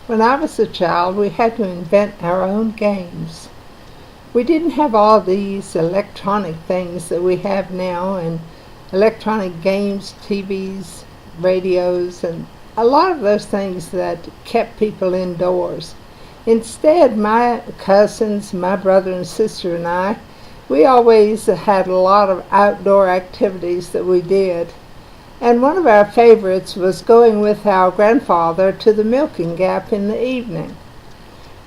When I was a child, we had to invent our own games. We didn't have all these electronic things that we have now, and electronic games, TVs, radios, and a lot of those things that kept people indoors. Instead, my cousins, my brother and sister and I, we always had a lot of outdoor activities that we did. And one of our favorites was going with our grandfather to the milking gap in the evening.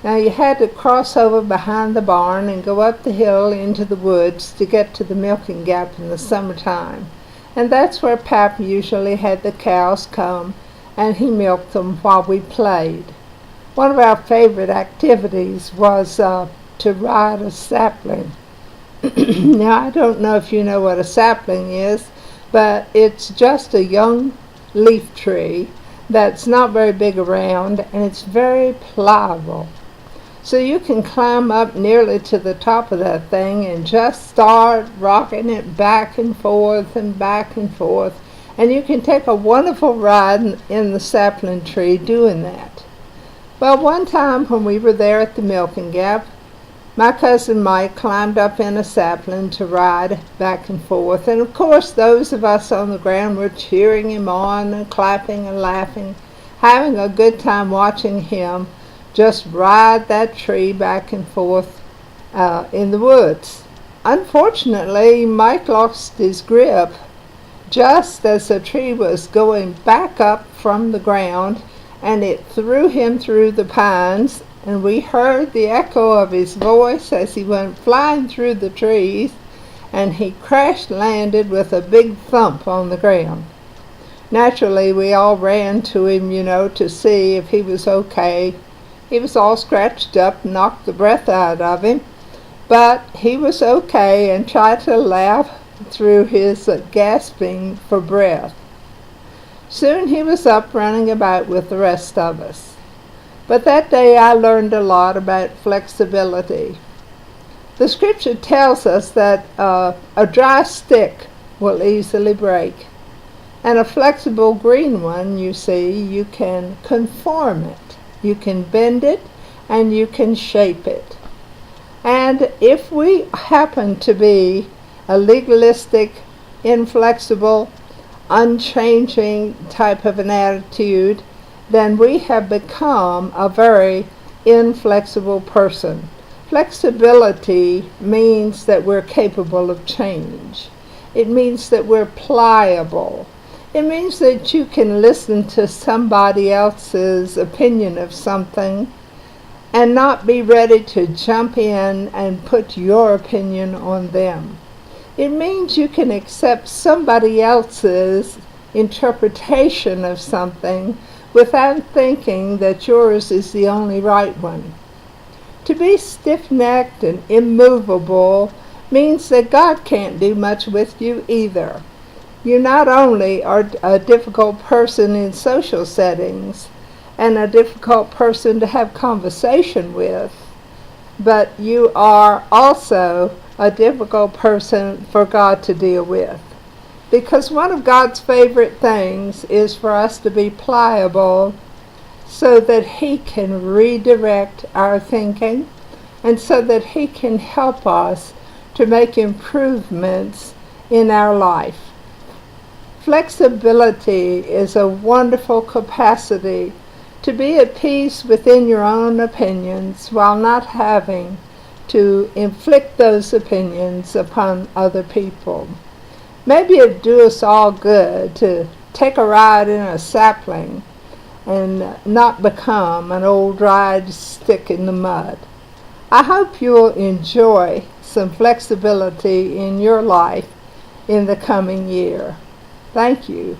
Now you had to cross over behind the barn and go up the hill into the woods to get to the milking gap in the summertime. And that's where Pap usually had the cows come, and he milked them while we played. One of our favorite activities was to ride a sapling. Now I don't know if you know what a sapling is, but it's just a young leaf tree that's not very big around, and it's very pliable. So you can climb up nearly to the top of that thing and just start rocking it back and forth and back and forth, and you can take a wonderful ride in the sapling tree doing that. Well, one time when we were there at the milking gap, my cousin Mike climbed up in a sapling to ride back and forth, and of course those of us on the ground were cheering him on and clapping and laughing, having a good time watching him just ride that tree back and forth in the woods. Unfortunately, Mike lost his grip just as the tree was going back up from the ground, and it threw him through the pines, and we heard the echo of his voice as he went flying through the trees, and he crash-landed with a big thump on the ground. Naturally, we all ran to him, to see if he was okay. He was all scratched up, knocked the breath out of him, but he was okay and tried to laugh through his gasping for breath. Soon he was up running about with the rest of us. But that day I learned a lot about flexibility. The scripture tells us that a dry stick will easily break, and a flexible green one, you can conform it. You can bend it, and you can shape it. And if we happen to be a legalistic, inflexible, unchanging type of an attitude, then we have become a very inflexible person. Flexibility means that we're capable of change. It means that we're pliable. It means that you can listen to somebody else's opinion of something and not be ready to jump in and put your opinion on them. It means you can accept somebody else's interpretation of something without thinking that yours is the only right one. To be stiff-necked and immovable means that God can't do much with you either. You not only are a difficult person in social settings and a difficult person to have conversation with, but you are also a difficult person for God to deal with. Because one of God's favorite things is for us to be pliable so that He can redirect our thinking and so that He can help us to make improvements in our life. Flexibility is a wonderful capacity to be at peace within your own opinions while not having to inflict those opinions upon other people. Maybe it'd do us all good to take a ride in a sapling and not become an old dried stick in the mud. I hope you'll enjoy some flexibility in your life in the coming year. Thank you.